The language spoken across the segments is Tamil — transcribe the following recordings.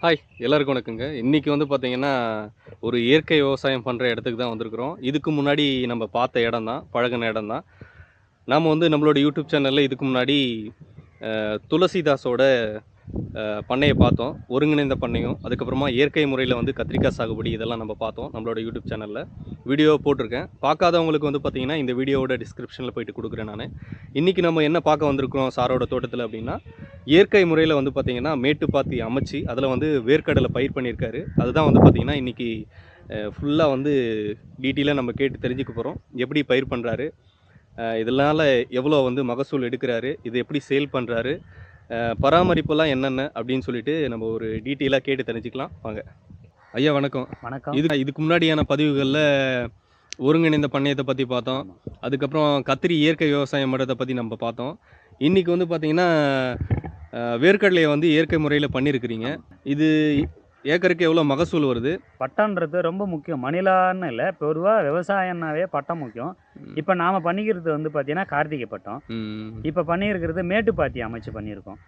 ஹாய்! எல்லாருக்கும் வணக்கங்க. இன்னைக்கு வந்து பார்த்தீங்கன்னா, ஒரு இயற்கை விவசாயம் பண்ற இடத்துக்கு தான் வந்திருக்கிறோம். இதுக்கு முன்னாடி நம்ம பார்த்த இடம் தான், பழகுன இடம் தான். நாம வந்து நம்மளோட யூடியூப் சேனல்ல இதுக்கு முன்னாடி துளசிதாஸோட பண்ணைய பார்த்தோம். ஒருங்கிணைந்த பண்ணையும், அதுக்கப்புறமா இயற்கை முறையில வந்து கத்திரிக்காய் சாகுபடி இதெல்லாம் நம்ம பார்த்தோம். நம்மளோட யூடியூப் சேனல்ல. வீடியோ போட்டிருக்கேன். பார்க்காதவங்களுக்கு வந்து பார்த்தீங்கன்னா, இந்த வீடியோவோட டிஸ்கிரிப்ஷன்ல போயிட்டு குடுக்குறேன் நானு. இன்னைக்கு நம்ம என்ன பார்க்க வந்திருக்கிறோம் சாரோட தோட்டத்தில அப்படின்னா, இயற்கை முறையில வந்து பார்த்தீங்கன்னா, மேட்டுப்பாத்தி அமைச்சு, அதில வந்து வேர்க்கடலை பயிர் பண்ணியிருக்காரு. அதுதான் வந்து பார்த்தீங்கன்னா, இன்னைக்கு ஃபுல்லா வந்து டீட்டெயிலா நம்ம கேட்டு தெரிஞ்சுக்க போறோம். எப்படி பயிர் பண்றாரு? இதனால எவ்வளோ வந்து மகசூல் எடுக்குறாரு? இத எப்படி சேல் பண்றாரு? பராமரிப்புலாம் என்னென்ன? அப்படின்னு சொல்லிட்டு நம்ம ஒரு டீட்டெயிலா கேட்டு தெரிஞ்சுக்கலாம். வாங்க. ஐயா வணக்கம். வணக்கம். இதுக்கு முன்னாடியான பதிவுகள்ல ஒருங்கிணைந்த பண்ணையத்த பத்தி பார்த்தோம். ஆமா. அதுக்கப்புறம் கத்திரி இயற்கை விவசாயம் பண்றத பத்தி நம்ம பார்த்தோம். இன்னைக்கு வந்து பார்த்தீங்கன்னா, வேர்க்கடலைய வந்து இயற்கை முறையில பண்ணியிருக்கிறீங்க. ஆமா. இது ஏக்கருக்கு எவ்வளோ மகசூல் வருது? பட்டம்ன்றது ரொம்ப முக்கியம். மணிலான்னு இல்ல. பொதுவா விவசாயம்னாவே பட்டம் முக்கியம். ம். இப்ப நாம பண்ணிக்கிறது வந்து பார்த்தீங்கன்னா, கார்த்திகை பட்டம். ம். இப்ப பண்ணியிருக்கிறது மேட்டுப்பாத்தி அமைச்சு பண்ணியிருக்கோம்.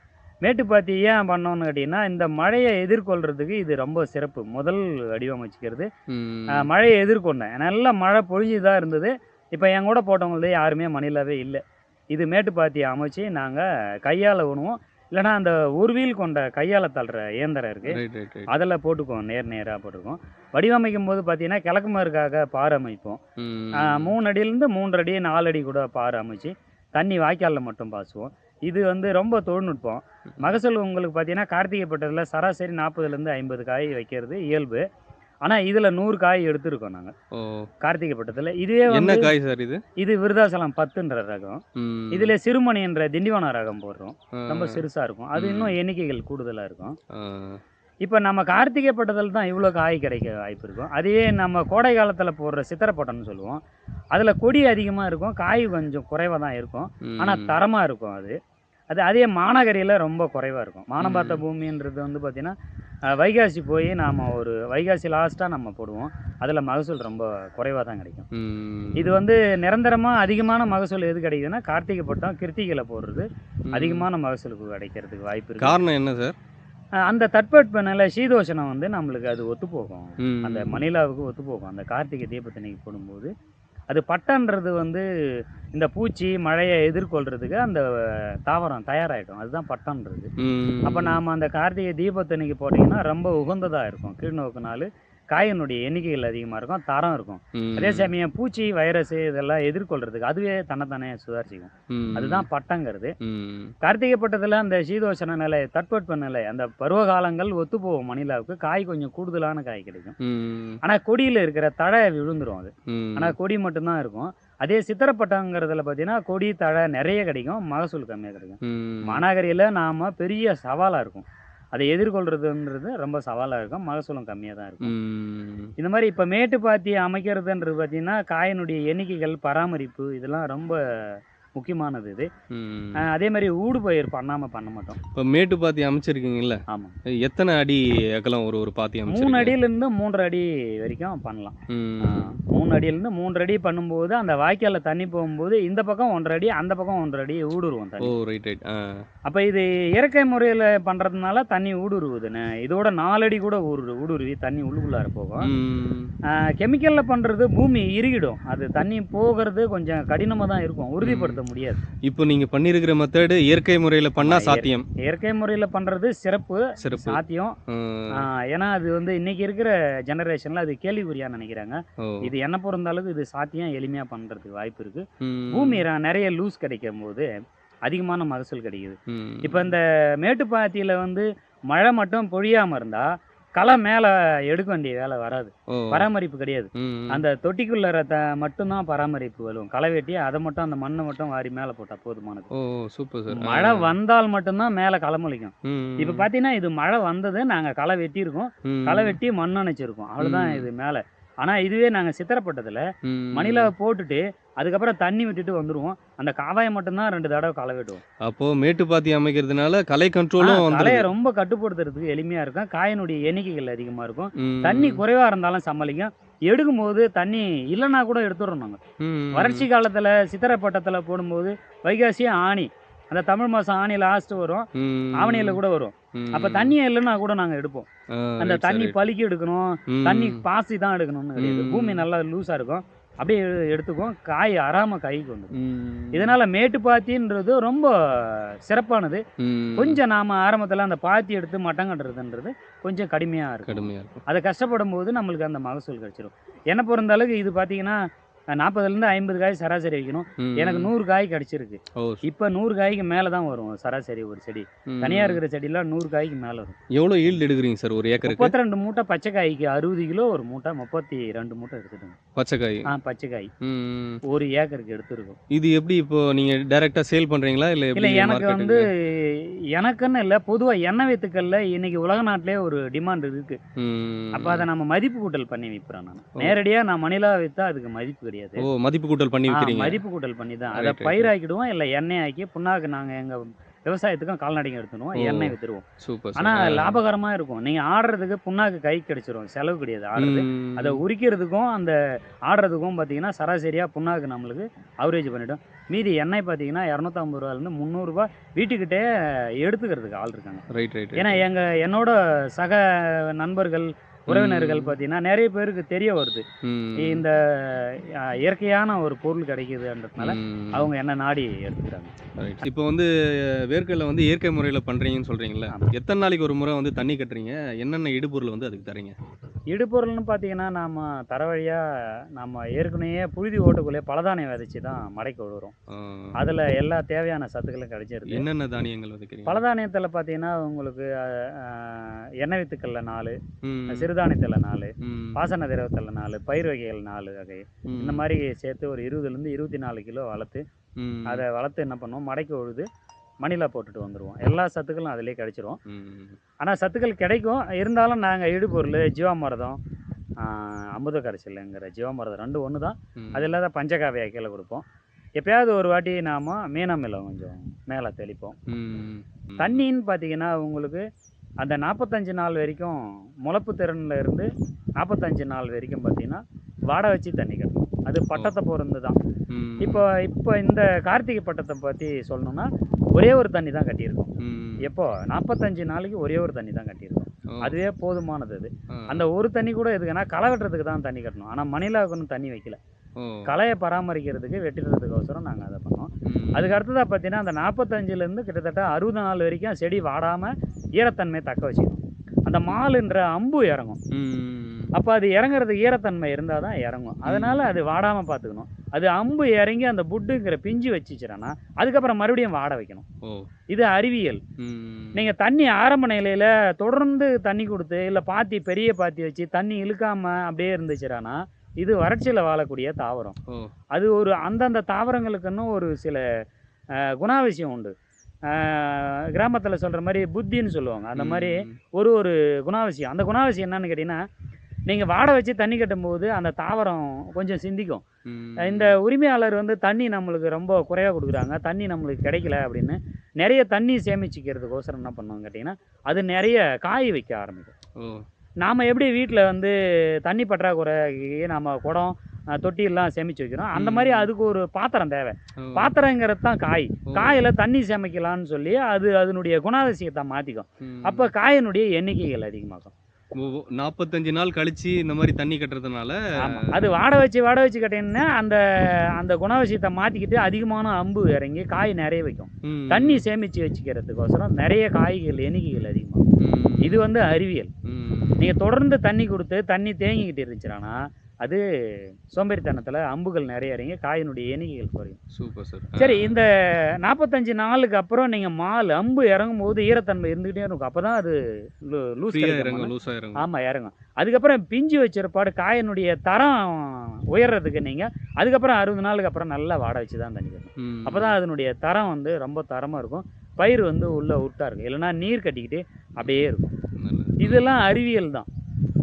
மேட்டுப்பாத்தி ஏன் பண்ணோம்னு கேட்டீங்கன்னா, இந்த மழைய எதிர்கொள்றதுக்கு இது ரொம்ப சிறப்பு. முதல் வடிவமைச்சுக்கிறது. ம். மழைய எதிர்கொண்டேன். நல்லா மழை பொழிஞ்சு தான் இருந்தது. இப்ப என் கூட போட்டவங்கள்து யாருமே மணிலாவே இல்ல. இது மேட்டுப்பாத்தி அமைச்சு நாங்க கையால ஊனுவோம். இல்லன்னா அந்த ஒரு வீல் கொண்ட கையால தள்ளுற இயந்திரம் இருக்கு. Right, right, right. அதில போட்டுக்குவோம். நேரா போட்டுக்குவோம். வடிவமைக்கும்போது பார்த்தீங்கன்னா, கிழக்கு மேற்காக பாரு அமைப்போம். ம். 3 அடியிலேருந்து 3 அடி, 4 அடி கூட பாரு அமைச்சு, தண்ணி வாய்க்கால்ல மட்டும் பாய்ச்சுவோம். இது வந்து ரொம்ப தொழில்நுட்பம். மகசூல் உங்களுக்கு பார்த்தீங்கன்னா, கார்த்திகை பட்டத்தில சராசரி 40லேருந்து 50 காய் வைக்கிறது இயல்பு. ஆனா, இதில 100 காய் எடுத்திருக்கோம் நாங்க. ஓ! கார்த்திகை பட்டத்தில. இதுவே என்ன வந்து காய் சார் இது? இது விருதாசலம் 10ன்ற ரகம். ம். இதில சிறுமணி என்ற திண்டிவனம் ரகம் போடுறோம். ஆ. ரொம்ப சிறுசா இருக்கும். அது ம். இன்னும் எண்ணிக்கைகள் கூடுதலா இருக்கும். ஆ. இப்ப நம்ம கார்த்திகை பட்டத்துல தான் இவ்வளோ காய் கிடைக்க வாய்ப்பு இருக்கும். அதுவே நம்ம கோடை காலத்துல போடுற சித்திரை பட்டம்னு சொல்லுவோம். அதுல கொடி அதிகமா இருக்கும். காய் கொஞ்சம் குறைவா தான் இருக்கும். ஆனா ம். தரமா இருக்கும் அது. அதே மானாகரியில ரொம்ப குறைவா இருக்கும். வானம் பார்த்த ம். பூமின்றது வந்து பார்த்தீங்கன்னா, வைகாசி போய் நாம ஒரு வைகாசி லாஸ்ட்டா நம்ம போடுவோம். அதுல மகசூல் ரொம்ப குறைவா தான் கிடைக்கும். ம். இது வந்து நிரந்தரமா அதிகமான மகசூல் எது கிடைக்குதுன்னா, கார்த்திகை பட்டம், கிருத்திகையில போடுறது ம். அதிகமான மகசூலுக்கு கிடைக்கிறதுக்கு வாய்ப்பு இருக்கு. காரணம் என்ன சார்? அந்த தட்பவெப்பநிலை சீதோஷணம் வந்து நம்மளுக்கு அது ஒத்துப்போகும். அந்த ம். மணிலாவுக்கு ஒத்துப்போகும். அந்த கார்த்திகை தீபத்தன்னைக்கு போடும்போது, அது பட்டன்றது வந்து இந்த பூச்சி, மழைய எதிர்கொள்றதுக்கு அந்த தாவரம் தயாராயிடும். அதுதான் பட்டன்றது. அப்ப ம். நாம அந்த கார்த்திகை தீபத்தன்னைக்கு போட்டீங்கன்னா, ரொம்ப உகந்ததா இருக்கும். கீழ்நோக்கு நாளு காயினுடைய எண்ணிக்கைகள் அதிகமா இருக்கும். தரம் இருக்கும். அதே ம். சமயம் பூச்சி, வைரஸு இதெல்லாம் எதிர்கொள்றதுக்கு அதுவே தன்னைத்தானே சுதாரிச்சுக்கும். ம். அதுதான் பட்டங்கிறது. ம். கார்த்திகை பட்டத்துல அந்த சீதோஷண நிலை, தட்பவெட்ப நிலை, அந்த பருவ காலங்கள் ஒத்துப்போகும் மணிலாவுக்கு. காய் கொஞ்சம் கூடுதலான காய் கிடைக்கும். ம். ஆனா கொடியில இருக்கிற தழை விழுந்துரும் அது. ஆனா ம். கொடி மட்டும் தான் இருக்கும். அதே சித்திரை பட்டங்கிறதுல பார்த்தீங்கன்னா, கொடி, தழை நெறைய கிடைக்கும். மகசூல் கம்மியா கிடைக்கும். ம். மானாவாரியில நாம பெரிய சவாலா இருக்கும். அதை எதிர்கொள்றதுன்றது ரொம்ப சவாலா இருக்கும். மகசூலும் கம்மியா தான் இருக்கும். ம். இந்த மாரி இப்ப மேட்டுப்பாத்தி அமைக்கிறதுன்றது பார்த்தீங்கன்னா, காயினுடைய எண்ணிக்கைகள், பராமரிப்பு இதெல்லாம் ரொம்ப முக்கியமானது இது. ம். அதே மாரி ஊடுபயிர் பண்ண மாட்டோம். இப்ப மேட்டுப்பாத்தி அமைச்சிருக்கீங்கல்ல, ஆமா. எத்தன அடி அகலம் ஒரு பாத்தி 3 அமைச்சிருக்கீங்க? அடியிலிருந்து 3 1/2 அடி வரைக்கும் பண்ணலாம். ஆ ம். 3 அடியிலிருந்து 3 அடி பண்ணும்போது, அந்த வாய்க்கால்ல தண்ணி போகும்போது, இந்த பக்கம் 1 1/2 அடி, அந்த பக்கம் 1 1/2 அடி ஊடுருவும் ஓ! தண்ணி. Right, right. ஆ. அப்ப இது இயற்கை முறையில பண்றதுனால தண்ணி ஊடுருவுதுண்ணே. இதோட 4 அடி கூட ஊடுருவி தண்ணி உள்ளுக்குள்ளார போகும். ம். கெமிக்கல்ல பண்றது பூமி இறுகிடும். அது தண்ணி போகுறது கொஞ்சம் கடினமா தான் இருக்கும். உறுதிப்படுத்த முடியாது. இப்போ நீங்க பண்ணியிருக்கிற மெத்தடு இயற்கை முறையில பண்ணா ஆமா, சாத்தியம். இயற்கை முறையில பண்றது சிறப்பு, சிறப்பு. சாத்தியம். ம். ஏன்னா அது வந்து இன்னைக்கு இருக்கிற ஜெனரேஷன்ல அது கேள்விக்குறியான்னு நினைக்கிறாங்க. ஓ! இது என்ன பொறுத்த அளவுக்கு இது சாத்தியம், எளிமையா பண்றதுக்கு வாய்ப்பு இருக்கு. பூமி ம். நெறைய லூஸ் கிடைக்கும்போது, அதிகமான மகசூல் கிடைக்குது. இப்ப ம். இந்த மேட்டுப்பாத்தியில வந்து மழை மட்டும் பொழியாம இருந்தா, களை மேல எடுக்க வேண்டிய வேலை வராது. ஓ! பராமரிப்பு கிடையாது. ம். அந்த தொட்டிக்குள்ளார மட்டும் தான் பராமரிப்பு வரும். களை வெட்டி அத மட்டும் அந்த மண்ண மட்டும் வாரி மேல போட்டா போதுமானது. ஓ! Super sir. ஆ. மழை வந்தால் மட்டும் தான் மேல களை முளைக்கும். இப்ப ம். பார்த்தீங்கன்னா, இது மழை வந்தது. நாங்க களை வெட்டியிருக்கோம். களை ம். வெட்டி மண் அணைச்சிருக்கோம். அவ்வளோதான் ம். இது மேல. ஆனா இதுவே நாங்க சித்திரை பட்டத்துல மணிலாவ ம். போட்டுட்டு, அதுக்கப்புறம் தண்ணி விட்டுட்டு வந்துருவோம். அந்த காவாய மட்டும் தான் 2 தடவ களை வெட்டுவோம். அப்போ மேட்டுப்பாத்தி அமைக்கிறதுனால கலை கண்ட்ரோலும் களைய வந்துருது. ரொம்ப கட்டுப்படுத்துறதுக்கு எளிமையா இருக்கும். காயினுடைய எண்ணிக்கைகள் அதிகமா இருக்கும். தண்ணி ம். குறைவா இருந்தாலும் சமாளிக்கும். எடுக்கும்போது தண்ணி இல்லன்னா கூட எடுத்துடுறோம் நாங்க. ம். வறட்சி காலத்துல சித்திரை பட்டத்துல போடும்போது, வைகாசி, ஆனி அந்த தமிழ் மாதம் ஆணி லாஸ்ட் வரும், ஆவணியில் கூட வரும். அப்போ தண்ணியே இல்லைன்னா கூட நாங்கள் எடுப்போம். அந்த தண்ணி பழுக்கி எடுக்கணும், தண்ணி பாசி தான் எடுக்கணும்னு கிடையாது. பூமி நல்லா லூஸாக இருக்கும், அப்படியே எடுத்துக்கும், காய் அறாம கைக்கு வந்துடும். இதனால மேட்டுப்பாத்தின்றது ரொம்ப சிறப்பானது. கொஞ்சம் நாம ஆரம்பத்தில் அந்த பாத்தி எடுத்து மட்டம் கட்டுறதுன்றது கொஞ்சம் கடுமையாக இருக்கும். அதை கஷ்டப்படும் போது நம்மளுக்கு அந்த மகசூல் கிடைச்சிடும். என்னை பொறுத்த அளவுக்கு இது பார்த்தீங்கன்னா 40லேருந்து 50 காய் சராசரி வைக்கணும். எனக்கு 100 காய் கிடைச்சிருக்கு. இப்போ 100 காய்க்கு மேலே தான் வரும் சராசரி ஒரு செடி. தனியாக இருக்கிற செடியெல்லாம் 100 காய்க்கு மேலே வரும். எவ்வளோ ஈல்டு எடுக்கிறீங்க சார் ஒரு ஏக்கருக்கு? 32 மூட்டை பச்சை காய்க்கு 60 கிலோ ஒரு மூட்டை, 32 மூட்டை எடுத்துட்டோம். பச்சை காய்? பச்சை காய் ஒரு ஏக்கருக்கு எடுத்துருக்கோம். இது எப்படி இப்போ நீங்கள் டைரெக்டாக சேல் பண்ணுறீங்களா இல்லை? இல்லை, எனக்கு வந்து எனக்குன்னு இல்லை, பொதுவாக எண்ணெய் வித்துக்கள்ல இன்னைக்கு உலக நாட்டிலே ஒரு டிமாண்ட் இருக்கு. அப்போ அதை நம்ம மதிப்பு கூட்டல் பண்ணி விற்பறேன். நான் நேரடியாக நான் மணிலா விற்றா அதுக்கு மதிப்பு கிடையாது. மதிப்பு கூட்டல் பண்ணி விற்கிறீங்க? மதிப்பு கூட்டல் பண்ணி தான் அதை பயிராக்கிடுவோம், இல்லை எண்ணெய் ஆக்கி புண்ணாக்கு நாங்கள் எங்கள் விவசாயத்துக்கும் கால்நடைக்கும் எடுத்துடுவோம், எண்ணெய் விற்றுருவோம். சூப்பர். ஆனால் லாபகரமாக இருக்கும். நீங்கள் ஆடுறதுக்கு புண்ணாக்கு கை கிடைச்சிரும், செலவு கிடையாது ஆடுறது. அதை உரிக்கிறதுக்கும் அந்த ஆடுறதுக்கும் பார்த்தீங்கன்னா சராசரியாக புண்ணாக்கு நம்மளுக்கு அவரேஜ் பண்ணிவிடும். மீதி எண்ணெய் பார்த்தீங்கன்னா 250 ரூபாயிலேருந்து 300 ரூபா வீட்டுக்கிட்டே எடுத்துக்கிறதுக்கு ஆள் இருக்காங்க. ரைட். ஏன்னா என்னோட சக நண்பர்கள் உறவினர்கள் பார்த்தீங்கன்னா நிறைய பேருக்கு தெரிய வருது இந்த இயற்கையான ஒரு பொருள் கிடைக்குதுன்றதுனால அவங்க என்ன நாடி எடுத்துக்கிறாங்க. இப்போ வந்து வேர்க்கடலை வந்து இயற்கை முறையில் பண்ணுறீங்கன்னு சொல்கிறீங்களா? எத்தனை நாளைக்கு ஒரு முறை வந்து தண்ணி கட்டுறீங்க? என்னென்ன இடுபொருள் வந்து அதுக்கு தரீங்க? இடுபொருள்னு பார்த்தீங்கன்னா நம்ம தர வழியாக நம்ம ஏற்கனவே புழுதி ஓட்டுக்குள்ளே பலதானியம் விதைச்சி தான் மடைக்கு விழுறோம். அதில் எல்லா தேவையான சத்துக்களும் கிடைச்சிருக்கு. என்னென்ன தானியங்கள் விதைக்கிறீங்க? பலதானியத்தில் பார்த்தீங்கன்னா உங்களுக்கு எண்ணெய் வித்துக்கள்ல 4, சிறுதானியத்தில் 4, பாசன திரவத்தில் 4, பயிர் வகைகள் 4 வகை, இந்த மாதிரி சேர்த்து ஒரு 20லேருந்து 24 கிலோ வளர்த்து அதை வளர்த்து என்ன பண்ணுவோம், மடைக்கு உழுது மணிலா போட்டுட்டு வந்துடுவோம். எல்லா சத்துக்களும் அதிலே கிடைச்சிரும். ஆனால் சத்துக்கள் கிடைக்கும், இருந்தாலும் நாங்கள் இடுபொருள் ஜீவாமிர்தம், அமுத கரைசல்ங்கிற ஜீவாமிர்தம் 2 ஒன்று தான். அது இல்லாத பஞ்சகாவியா கீழே கொடுப்போம். எப்பயாவது ஒரு வாட்டி நாம் மீனமிலம் கொஞ்சம் மேலே தெளிப்போம். தண்ணின்னு பார்த்தீங்கன்னா உங்களுக்கு அந்த 45 நாள் வரைக்கும் முளைப்பு திறனில் இருந்து 45 நாள் வரைக்கும் பார்த்தீங்கன்னா வாடை வச்சு தண்ணி கட்டணும். அது பட்டத்தை பொருந்து தான். இப்போ இந்த கார்த்திகை பட்டத்தை பற்றி சொல்லணும்னா ஒரே ஒரு தண்ணி தான் கட்டியிருக்கோம். எப்போ 45 நாளைக்கு ஒரே ஒரு தண்ணி தான் கட்டியிருக்கோம். அதுவே போதுமானது. அது அந்த ஒரு தண்ணி கூட எதுக்குன்னா களை வெட்டுறதுக்கு தான் தண்ணி கட்டணும். ஆனால் மணிலாவுக்குன்னு தண்ணி வைக்கல, களையை பராமரிக்கிறதுக்கு வெட்டுறதுக்கோசரம் நாங்கள் அதை பண்ணோம். அதுக்கு அடுத்ததாக பார்த்தீங்கன்னா அந்த 45லேருந்து கிட்டத்தட்ட 60 நாள் வரைக்கும் செடி வாடாமல் ஈரத்தன்மையை தக்க வச்சுக்கணும். அந்த மாலுன்ற அம்பு இறங்கும். அப்போ அது இறங்குறதுக்கு ஈரத்தன்மை இருந்தால் தான் இறங்கும். அதனால் அது வாடாமல் பார்த்துக்கணும். அது அம்பு இறங்கி அந்த புட்டுங்கிற பிஞ்சு வச்சுச்சுன்னா அதுக்கப்புறம் மறுபடியும் வாட வைக்கணும். இது அறிவியல். நீங்கள் தண்ணி ஆரம்ப நிலையில் தொடர்ந்து தண்ணி கொடுத்து இல்லை பாத்தி பெரிய பாத்தி வச்சு தண்ணி இழுக்காமல் அப்படியே இருந்துச்சுன்னா இது வறட்சியில் வாழக்கூடிய தாவரம். அது ஒரு அந்தந்த தாவரங்களுக்குன்னு ஒரு சில குணாதிசயம் உண்டு. கிராமத்தில் சொல்கிற மாதிரி புத்தின்னு சொல்லுவாங்க. அந்த மாதிரி ஒரு குணாதிசயம். அந்த குணாதிசயம் என்னன்னு கேட்டிங்கன்னா, நீங்கள் வாடை வச்சு தண்ணி கட்டும்போது அந்த தாவரம் கொஞ்சம் சிந்திக்கும். இந்த உரிமையாளர் வந்து தண்ணி நம்மளுக்கு ரொம்ப குறைவாக கொடுக்குறாங்க, தண்ணி நம்மளுக்கு கிடைக்கல அப்படின்னு நிறைய தண்ணி சேமிச்சிக்கிறதுக்கோசரம் என்ன பண்ணுவோம் கேட்டிங்கன்னா, அது நிறைய காய் வைக்க ஆரம்பிக்கும். நாம் எப்படி வீட்டில் வந்து தண்ணி பற்றாக்குறைக்கு நம்ம குடம் தொட்டியெல்லாம் சேமித்து வைக்கிறோம், அந்த மாதிரி அதுக்கு ஒரு பாத்திரம் தேவை. பாத்திரங்கிறது தான் காயில் தண்ணி சேமிக்கலான்னு சொல்லி அது அதனுடைய குணாதிசயத்தை மாற்றிக்கும். அப்போ காயினுடைய எண்ணிக்கைகள் அதிகமாகும். 45 நாள் கழிச்சு இந்த மாதிரி தண்ணி கட்டுறதுனால அது வாடை வச்சு கட்டினா அந்த குணாதிசயத்தை மாற்றிக்கிட்டு அதிகமான அம்பு இறங்கி காய் நிறைய வைக்கும். தண்ணி சேமித்து வச்சுக்கிறதுக்கோசரம் நிறைய காய்கள் எண்ணிக்கைகள் அதிகமாகும். இது வந்து அறிவியல். நீங்கள் தொடர்ந்து தண்ணி கொடுத்து தண்ணி தேங்கிக்கிட்டு இருந்துச்சுன்னா அது சோம்பேறித்தனத்தில் அம்புகள் நிறைய இறங்கி காயினுடைய எண்ணிக்கைகள் குறையும். Super sir. சரி, இந்த 45 நாளுக்கு அப்புறம் நீங்கள் அம்பு இறங்கும் போது ஈரத்தன்மை இருந்துகிட்டே இருக்கும். அப்போ தான் அது லூஸாக ஆமாம் இறங்கும். அதுக்கப்புறம் பிஞ்சு வச்சிருப்பாடு காயினுடைய தரம் உயர்றதுக்கு நீங்கள் அதுக்கப்புறம் 60 நாளுக்கு அப்புறம் நல்லா வாட வச்சு தான் தண்ணி கட்டணும். அப்போ தான் அதனுடைய தரம் வந்து ரொம்ப தரமாக இருக்கும். பயிர் வந்து உள்ளே உருட்டாக இருக்கும், இல்லைன்னா நீர் கட்டிக்கிட்டு அப்படியே இருக்கும். இதெல்லாம் அறிவியல் தான்.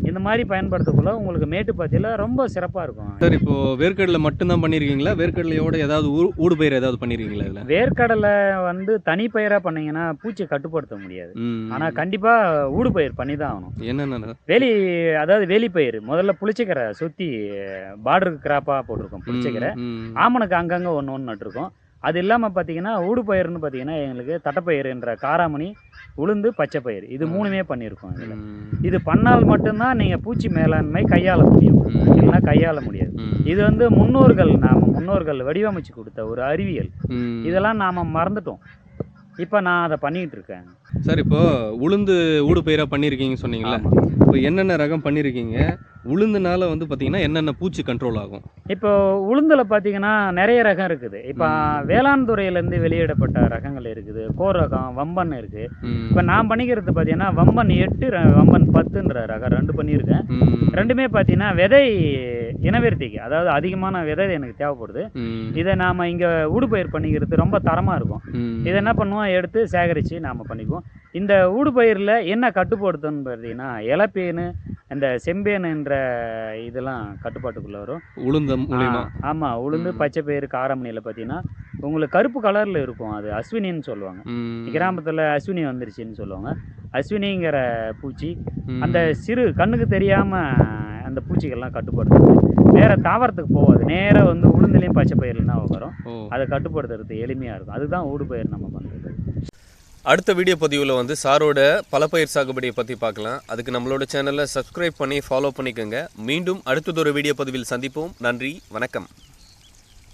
இந்த மாதிரி பயன்படுத்தக்குள்ள உங்களுக்கு மேட்டுப்பாத்தியில் ரொம்ப சிறப்பாக இருக்கும். சார், இப்போ வேர்க்கடலை மட்டும்தான் பண்ணியிருக்கீங்களா? வேர்க்கடலையோட ஏதாவது ஊடு பயிர் ஏதாவது பண்ணியிருக்கீங்களா? இதில் வேர்க்கடலை வந்து தனி பயிராக பண்ணிங்கன்னா பூச்சி கட்டுப்படுத்த முடியாது. ஆனால் கண்டிப்பாக ஊடு பயிர் பண்ணி தான் ஆகணும். என்னென்ன அதாவது வேலிப்பயிர் முதல்ல புளிச்சக்கரை சுற்றி பார்டருக்கு கிராப்பாக போட்டிருக்கோம். புளிச்சக்கரை ஆமனுக்கு அங்கங்கே ஒன்று நட்டுருக்கோம். அது இல்லாமல் பார்த்தீங்கன்னா ஊடுபயிர்னு பார்த்தீங்கன்னா எங்களுக்கு தட்டைப்பயிறுன்ற காராமணி, உளுந்து, பச்சைப்பயிறு இது 3மே பண்ணியிருக்கோம் இதில். இது பண்ணால் மட்டும்தான் நீங்கள் பூச்சி மேலாண்மை கையாள முடியும், இல்லைன்னா கையாள முடியாது. இது வந்து முன்னோர்கள் வடிவமைச்சு கொடுத்த ஒரு அறிவியல். இதெல்லாம் நாம் மறந்துட்டோம். இப்போ நான் அதை பண்ணிக்கிட்டு இருக்கேன். சார், இப்போ உளுந்து ஊடுபயிராக பண்ணியிருக்கீங்கன்னு சொன்னீங்களா? இப்போ என்னென்ன ரகம் பண்ணியிருக்கீங்க? உளுந்துனால வந்து பார்த்தீங்கன்னா என்னென்ன பூச்சி கண்ட்ரோல் ஆகும்? இப்போ உளுந்தில் பார்த்தீங்கன்னா நிறைய ரகம் இருக்குது. இப்போ வேளாண் துறையிலேருந்து வெளியிடப்பட்ட ரகங்கள் இருக்குது. கோர் ரகம், வம்பன் இருக்குது. இப்போ நான் பண்ணிக்கிறது பார்த்தீங்கன்னா வம்பன் 8, வம்பன் 10ன்ற ரகம் 2 பண்ணியிருக்கேன். 2மே பார்த்தீங்கன்னா விதை இனவிருத்திக்கு, அதாவது அதிகமான விதை எனக்கு தேவைப்படுது. இதை நாம் இங்கே ஊடுபயிர் பண்ணிக்கிறது ரொம்ப தரமாக இருக்கும். இதை என்ன பண்ணுவோம், எடுத்து சேகரித்து நாம் பண்ணிக்குவோம். இந்த ஊடுபயிரில் என்ன கட்டுப்படுத்தணும்னு பார்த்தீங்கன்னா இலப்பேனு, இந்த செம்பேனுன்ற இதெல்லாம் கட்டுப்பாட்டுக்குள்ளே வரும். உளுந்தம் ஆமாம், உளுந்து, பச்சைப்பயிறு, காராமணியில் பார்த்தீங்கன்னா உங்களுக்கு கருப்பு கலரில் இருக்கும். அது அஸ்வினின்னு சொல்லுவாங்க. கிராமத்தில் அஸ்வினி வந்துருச்சுன்னு சொல்லுவாங்க. அஸ்வினிங்கிற பூச்சி அந்த சிறு கண்ணுக்கு தெரியாமல் அந்த பூச்சிகள்லாம் கட்டுப்படுத்துறது. வேறு தாவரத்துக்கு போகாது, நேராக வந்து உளுந்துலேயும் பச்சைப்பயிரில் தான் வரும். அதை கட்டுப்படுத்துறது எளிமையாக இருக்கும். அதுதான் ஊடுபயிர் நம்ம பண்ணுறது. அடுத்த வீடியோ பதிவில் வந்து சாரோட பலப்பயிர் சாகுபடியை பற்றி பார்க்கலாம். அதுக்கு நம்மளோட சேனலை சப்ஸ்கிரைப் பண்ணி ஃபாலோ பண்ணிக்கோங்க. மீண்டும் அடுத்ததொரு வீடியோ பதிவில் சந்திப்போம். நன்றி, வணக்கம்.